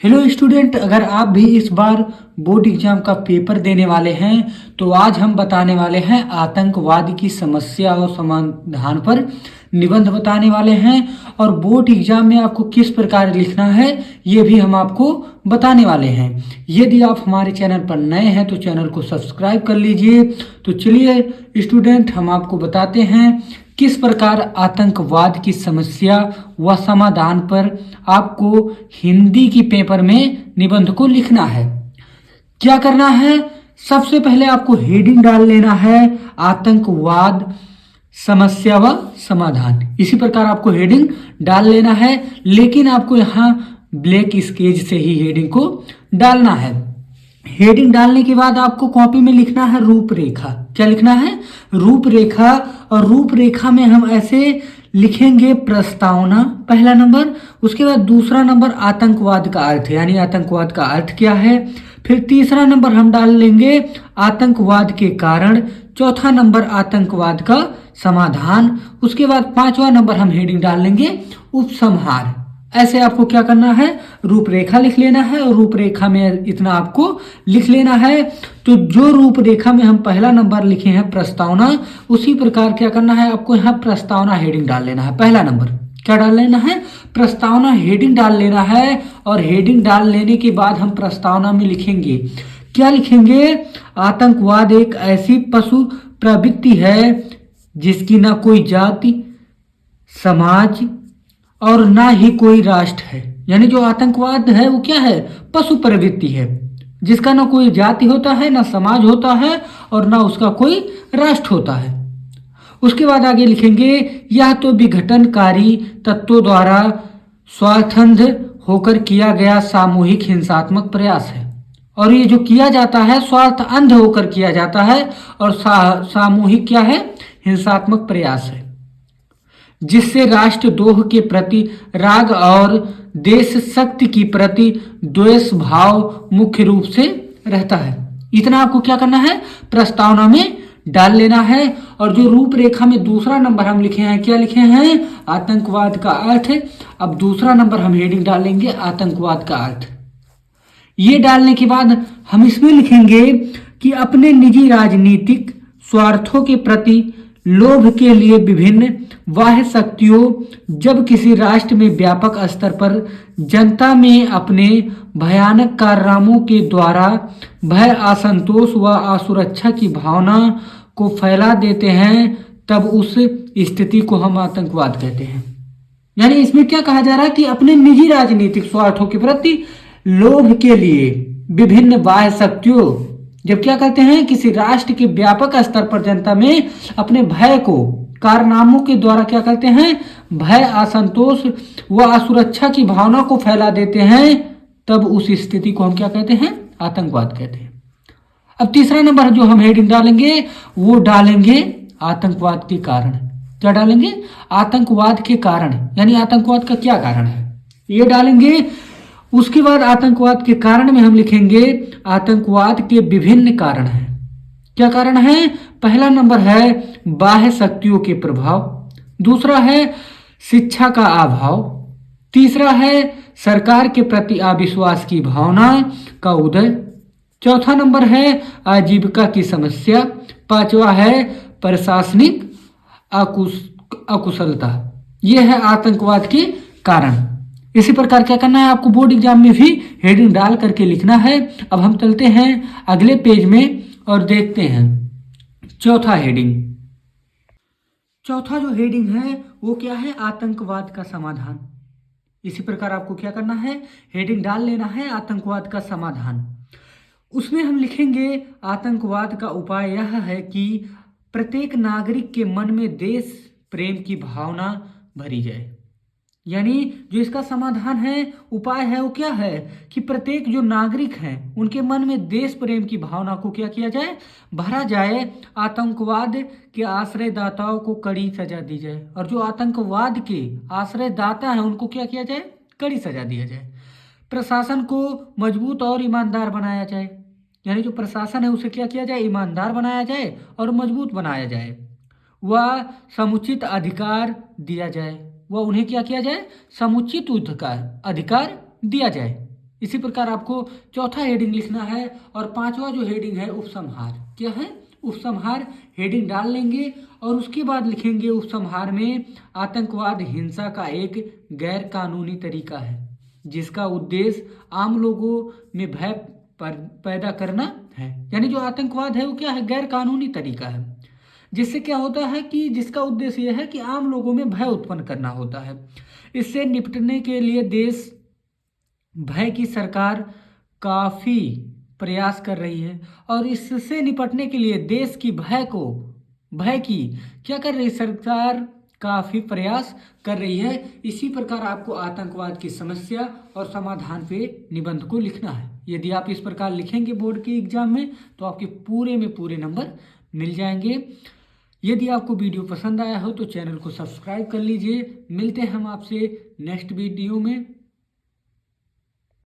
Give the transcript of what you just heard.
Hello student, अगर आप भी इस बार बोर्ड एग्जाम का पेपर देने वाले हैं तो आज हम बताने वाले हैं आतंकवाद की समस्या और समाधान पर निबंध बताने वाले हैं। और बोर्ड एग्जाम में आपको किस प्रकार लिखना है ये भी हम आपको बताने वाले हैं। यदि आप हमारे चैनल पर नए हैं तो चैनल को सब्सक्राइब कर लीजिए। तो चलिए स्टूडेंट, हम आपको बताते हैं किस प्रकार आतंकवाद की समस्या व समाधान पर आपको हिंदी की पेपर में निबंध को लिखना है। क्या करना है? सबसे पहले आपको हेडिंग डाल लेना है आतंकवाद समस्या व समाधान। इसी प्रकार आपको हेडिंग डाल लेना है, लेकिन आपको यहाँ ब्लैक स्केच से ही हेडिंग को डालना है। हेडिंग डालने के बाद आपको कॉपी में लिखना है रूपरेखा। क्या लिखना है? रूपरेखा। और रूपरेखा में हम ऐसे लिखेंगे प्रस्तावना पहला नंबर, उसके बाद दूसरा नंबर आतंकवाद का अर्थ, यानी आतंकवाद का अर्थ क्या है। फिर तीसरा नंबर हम डाल लेंगे आतंकवाद के कारण, चौथा नंबर आतंकवाद का समाधान, उसके बाद पांचवा नंबर हम हेडिंग डाल लेंगे उपसंहार। ऐसे आपको क्या करना है? रूपरेखा लिख लेना है और रूपरेखा में इतना आपको लिख लेना है। तो जो रूपरेखा में हम पहला नंबर लिखे हैं प्रस्तावना, उसी प्रकार क्या करना है आपको यहाँ प्रस्तावना हेडिंग डाल लेना है। पहला नंबर क्या डाल लेना है? प्रस्तावना हेडिंग डाल लेना है। और हेडिंग डाल लेने के बाद हम प्रस्तावना में लिखेंगे, क्या लिखेंगे? आतंकवाद एक ऐसी पशु प्रवृत्ति है जिसकी ना कोई जाति, समाज और ना ही कोई राष्ट्र है। यानी जो आतंकवाद है वो क्या है? पशु प्रवृत्ति है, जिसका ना कोई जाति होता है, ना समाज होता है और ना उसका कोई राष्ट्र होता है। उसके बाद आगे लिखेंगे, यह तो विघटनकारी तत्वों द्वारा स्वार्थंध होकर किया गया सामूहिक हिंसात्मक प्रयास है। और ये जो किया जाता है स्वार्थ अंध होकर किया जाता है और सामूहिक क्या है? हिंसात्मक प्रयास है, जिससे राष्ट्रद्रोह के प्रति राग और देश शक्ति की प्रति द्वेष भाव मुख्य रूप से रहता है। इतना आपको क्या करना है? प्रस्तावना में डाल लेना है। और जो रूपरेखा में दूसरा नंबर हम लिखे हैं, क्या लिखे हैं? आतंकवाद का अर्थ। अब दूसरा नंबर हम हेडिंग डालेंगे आतंकवाद का अर्थ। ये डालने के बाद हम इसमें लिखेंगे कि अपने निजी राजनीतिक स्वार्थों के प्रति लोभ के लिए विभिन्न बाह्य शक्तियों जब किसी राष्ट्र में व्यापक स्तर पर जनता में अपने भयानक कारनामों के द्वारा भय, असंतोष व असुरक्षा की भावना को फैला देते हैं, तब उस स्थिति को हम आतंकवाद कहते हैं। यानी इसमें क्या कहा जा रहा है कि अपने निजी राजनीतिक स्वार्थों के प्रति लोभ के लिए विभिन्न बाह्य शक्तियों जब क्या करते हैं, किसी राष्ट्र के व्यापक स्तर पर जनता में अपने भय को कारनामों के द्वारा क्या करते हैं? भय, असंतोष व असुरक्षा की भावना को फैला देते हैं, तब उस स्थिति को हम क्या कहते हैं? आतंकवाद कहते हैं। अब तीसरा नंबर जो हम हेडिंग डालेंगे वो डालेंगे आतंकवाद के कारण। क्या डालेंगे? आतंकवाद के कारण, यानी आतंकवाद का क्या कारण है ये डालेंगे। उसके बाद आतंकवाद के कारण में हम लिखेंगे आतंकवाद के विभिन्न कारण हैं। क्या कारण है? पहला नंबर है बाह्य शक्तियों के प्रभाव, दूसरा है शिक्षा का अभाव, तीसरा है सरकार के प्रति अविश्वास की भावना का उदय, चौथा नंबर है आजीविका की समस्या, पांचवा है प्रशासनिक अकुशलता। यह है आतंकवाद के कारण। इसी प्रकार क्या करना है आपको? बोर्ड एग्जाम में भी हेडिंग डाल करके लिखना है। अब हम चलते हैं अगले पेज में और देखते हैं चौथा हेडिंग। चौथा जो हेडिंग है वो क्या है? आतंकवाद का समाधान। इसी प्रकार आपको क्या करना है? हेडिंग डाल लेना है आतंकवाद का समाधान। उसमें हम लिखेंगे आतंकवाद का उपाय यह है कि प्रत्येक नागरिक के मन में देश प्रेम की भावना भरी जाए। यानी जो इसका समाधान है, उपाय है, वो क्या है कि प्रत्येक जो नागरिक हैं उनके मन में देश प्रेम की भावना को क्या किया जाए? भरा जाए। आतंकवाद के आश्रयदाताओं को कड़ी सजा दी जाए, और जो आतंकवाद के आश्रयदाता हैं उनको क्या किया जाए? कड़ी सजा दिया जाए। प्रशासन को मजबूत और ईमानदार बनाया जाए। यानी जो प्रशासन है उसे क्या किया जाए? ईमानदार बनाया जाए और मजबूत बनाया जाए। वह समुचित अधिकार दिया जाए, वह उन्हें क्या किया जाए? समुचित अधिकार दिया जाए। इसी प्रकार आपको चौथा हेडिंग लिखना है और पांचवा जो हेडिंग है उपसंहार। क्या है? उपसंहार हेडिंग डाल लेंगे और उसके बाद लिखेंगे उपसंहार में आतंकवाद हिंसा का एक गैर कानूनी तरीका है जिसका उद्देश्य आम लोगों में भय पैदा करना है। यानी जो आतंकवाद है वो क्या है? गैर कानूनी तरीका है जिससे क्या होता है कि जिसका उद्देश्य यह है कि आम लोगों में भय उत्पन्न करना होता है। इससे निपटने के लिए देश भय की सरकार काफी प्रयास कर रही है और इससे निपटने के लिए देश की भय की क्या कर रही है? सरकार काफी प्रयास कर रही है। इसी प्रकार आपको आतंकवाद की समस्या और समाधान पे निबंध को लिखना है। यदि आप इस प्रकार लिखेंगे बोर्ड के एग्जाम में तो आपके पूरे में पूरे नंबर मिल जाएंगे। यदि आपको वीडियो पसंद आया हो तो चैनल को सब्सक्राइब कर लीजिए। मिलते हैं हम आपसे नेक्स्ट वीडियो में।